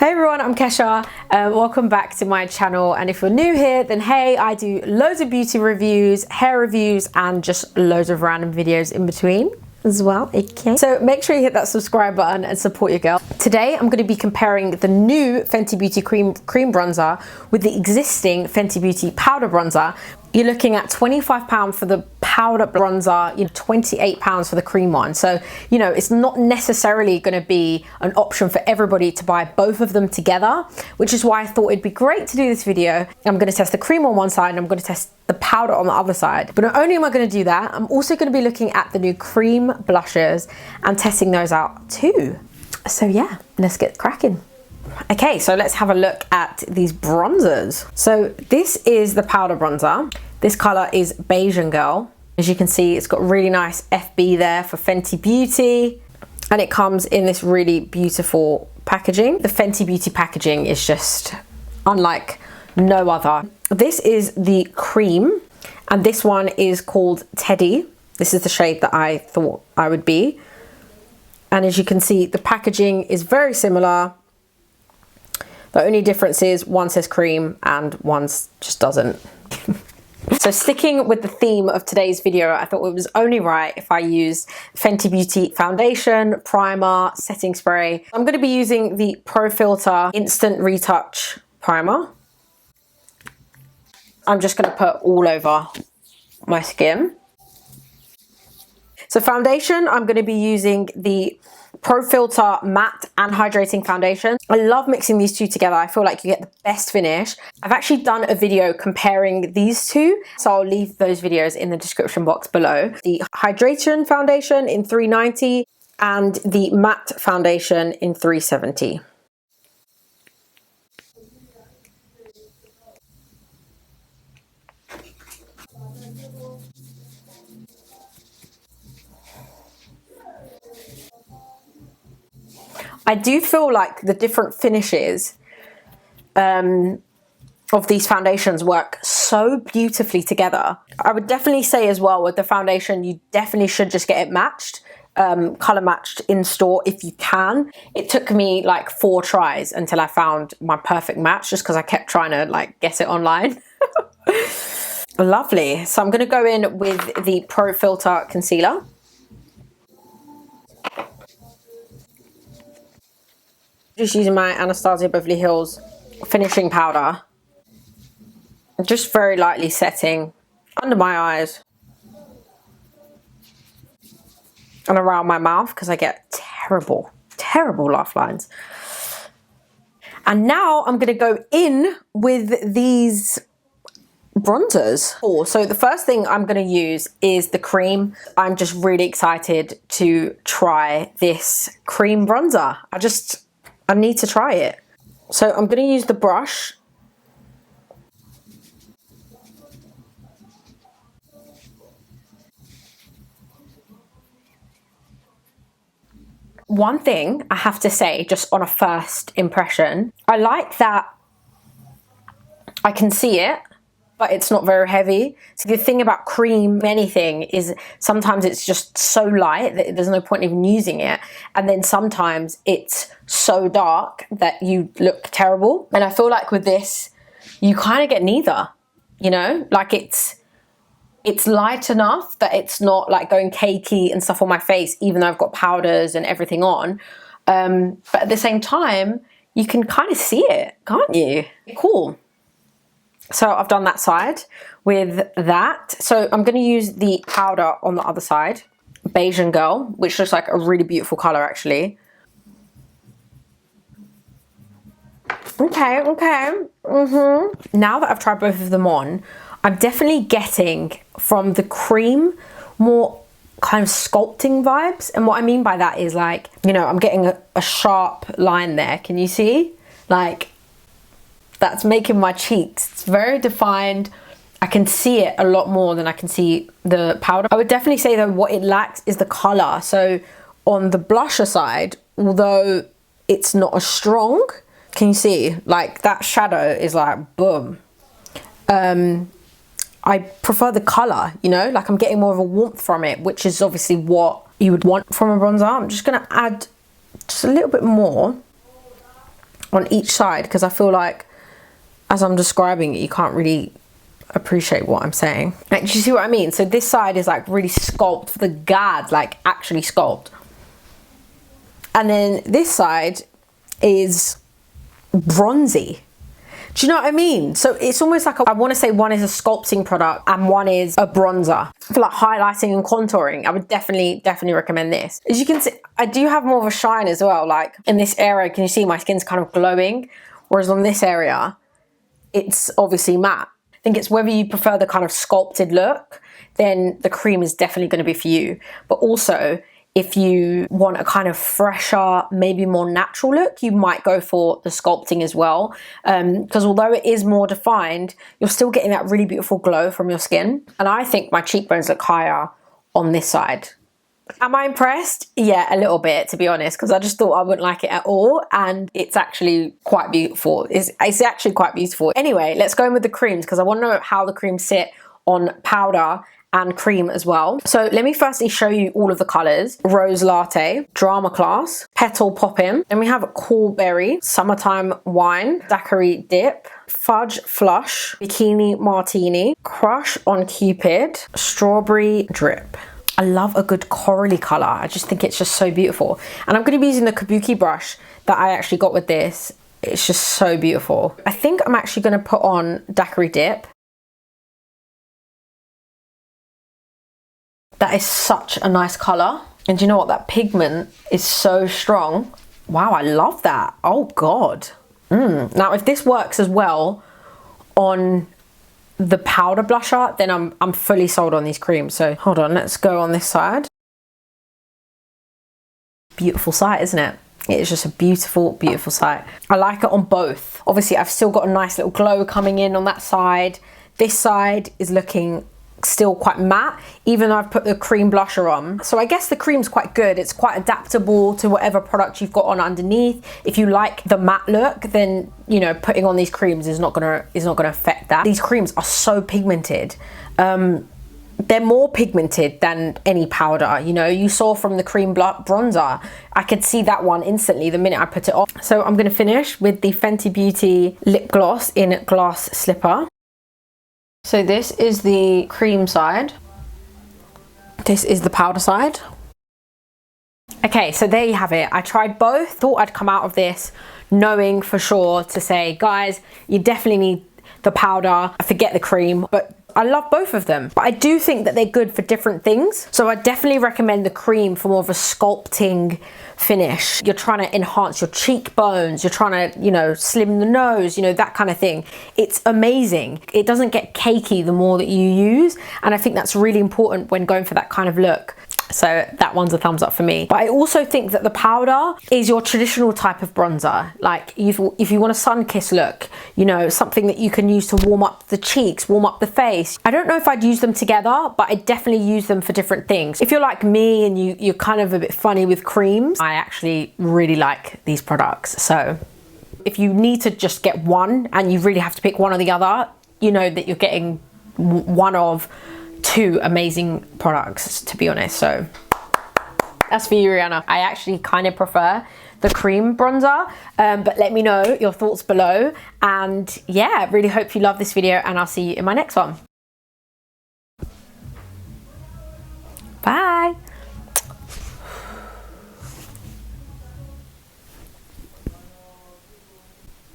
Hey everyone, I'm Kesha. Welcome back to my channel, and if you're new here, then hey, I do loads of beauty reviews, hair reviews, and just loads of random videos in between as well, okay? So make sure you hit that subscribe button and support your girl. Today I'm going to be comparing the new Fenty Beauty cream bronzer with the existing Fenty Beauty powder bronzer. You're looking at £25 for the powder bronzer, £28 for the cream one. So, it's not necessarily going to be an option for everybody to buy both of them together, which is why I thought it'd be great to do this video. I'm going to test the cream on one side and I'm going to test the powder on the other side. But not only am I going to do that, I'm also going to be looking at the new cream blushes and testing those out too. So yeah, let's get cracking. Okay, so let's have a look at these bronzers. So this is the powder bronzer. This color is Beige and Girl. As you can see, it's got really nice FB there for Fenty Beauty, and it comes in this really beautiful packaging. The Fenty Beauty packaging is just unlike no other. This is the cream, and this one is called Teddy. This is the shade that I thought I would be. And as you can see, the packaging is very similar. The only difference is one says cream and one just doesn't. So sticking with the theme of today's video, I thought it was only right if I use Fenty Beauty foundation, primer, setting spray. I'm going to be using the Pro Filt'r Instant Retouch Primer. I'm just going to put all over my skin. So foundation, I'm going to be using the Pro Filt'r Matte and Hydrating Foundation. I love mixing these two together. I feel like you get the best finish. I've actually done a video comparing these two, so I'll leave those videos in the description box below. The Hydration Foundation in 390 and the Matte Foundation in 370. I do feel like the different finishes of these foundations work so beautifully together. I would definitely say as well with the foundation, you definitely should just get it matched, color matched in store if you can. It took me like 4 tries until I found my perfect match, just because I kept trying to like get it online. Lovely. So I'm going to go in with the Pro Filt'r concealer. Just using my Anastasia Beverly Hills finishing powder. Just very lightly setting under my eyes and around my mouth because I get terrible, terrible laugh lines. And now I'm going to go in with these bronzers. So the first thing I'm going to use is the cream. I'm just really excited to try this cream bronzer. I need to try it. So I'm going to use the brush. One thing I have to say, just on a first impression, I like that I can see it, but it's not very heavy. So the thing about cream, anything, is sometimes it's just so light that there's no point even using it. And then sometimes it's so dark that you look terrible. And I feel like with this, you kind of get neither, like it's light enough that it's not like going cakey and stuff on my face, even though I've got powders and everything on. But at the same time, you can kind of see it, can't you? Cool. So I've done that side with that. So I'm going to use the powder on the other side, Beige and Girl, which looks like a really beautiful color actually. Okay. Now that I've tried both of them on, I'm definitely getting from the cream more kind of sculpting vibes. And what I mean by that is like, I'm getting a sharp line there. Can you see? Like, that's making my cheeks. It's very defined. I can see it a lot more than I can see the powder. I would definitely say though what it lacks is the color. So on the blusher side, although it's not as strong, can you see? Like that shadow is like boom. I prefer the color, like I'm getting more of a warmth from it, which is obviously what you would want from a bronzer. I'm just gonna add just a little bit more on each side, because I feel like as I'm describing it, you can't really appreciate what I'm saying. Like, do you see what I mean? So this side is like really sculpt for the God, like actually sculpt. And then this side is bronzy. Do you know what I mean? So it's almost like I want to say one is a sculpting product and one is a bronzer for like highlighting and contouring. I would definitely recommend this. As you can see, I do have more of a shine as well. Like in this area, can you see my skin's kind of glowing? Whereas on this area, it's obviously matte. I think it's whether you prefer the kind of sculpted look, then the cream is definitely going to be for you. But also, if you want a kind of fresher, maybe more natural look, you might go for the sculpting as well. Because although it is more defined, you're still getting that really beautiful glow from your skin. And I think my cheekbones look higher on this side. Am I impressed? Yeah, a little bit, to be honest, because I just thought I wouldn't like it at all. And it's actually quite beautiful. It's actually quite beautiful. Anyway, let's go in with the creams, because I want to know how the creams sit on powder and cream as well. So let me firstly show you all of the colors. Rose Latte, Drama Class, Petal Poppin', then we have Cool Berry, Summertime Wine, Daiquiri Dip, Fudge Flush, Bikini Martini, Crush on Cupid, Strawberry Drip. I love a good corally color. I just think it's just so beautiful. And I'm going to be using the Kabuki brush that I actually got with this. It's just so beautiful. I think I'm actually going to put on Daiquiri Dip. That is such a nice color. And do you know what? That pigment is so strong. Wow, I love that. Oh God. Now, if this works as well on the powder blusher, then I'm fully sold on these creams. So hold on, let's go on this side. Beautiful sight, isn't it? It is just a beautiful, beautiful sight. I like it on both. Obviously, I've still got a nice little glow coming in on that side. This side is looking still quite matte, even though I've put the cream blusher on. So I guess the cream's quite good. It's quite adaptable to whatever product you've got on underneath. If you like the matte look, then you know, putting on these creams is not gonna affect that. These creams are so pigmented. They're more pigmented than any powder. You know, you saw from the cream bronzer, I could see that one instantly the minute I put it on. So I'm gonna finish with the Fenty Beauty lip gloss in Glass Slipper. So this is the cream side. This is the powder side. Okay, so there you have it. I tried both. Thought I'd come out of this knowing for sure to say, guys, you definitely need the powder. Forget the cream, but I love both of them. But I do think that they're good for different things. So I definitely recommend the cream for more of a sculpting finish. You're trying to enhance your cheekbones, you're trying to, you know, slim the nose, you know, that kind of thing. It's amazing. It doesn't get cakey the more that you use. And I think that's really important when going for that kind of look. So that one's a thumbs up for me. But I also think that the powder is your traditional type of bronzer. Like if you want a sun-kissed look, you know, something that you can use to warm up the cheeks, warm up the face. I don't know if I'd use them together, but I definitely use them for different things. If you're like me and you're kind of a bit funny with creams, I actually really like these products. So if you need to just get one and you really have to pick one or the other, you know that you're getting one of two amazing products, to be honest. So that's for you, Rihanna. I actually kind of prefer the cream bronzer, but let me know your thoughts below. And yeah, really hope you love this video, and I'll see you in my next one. Bye.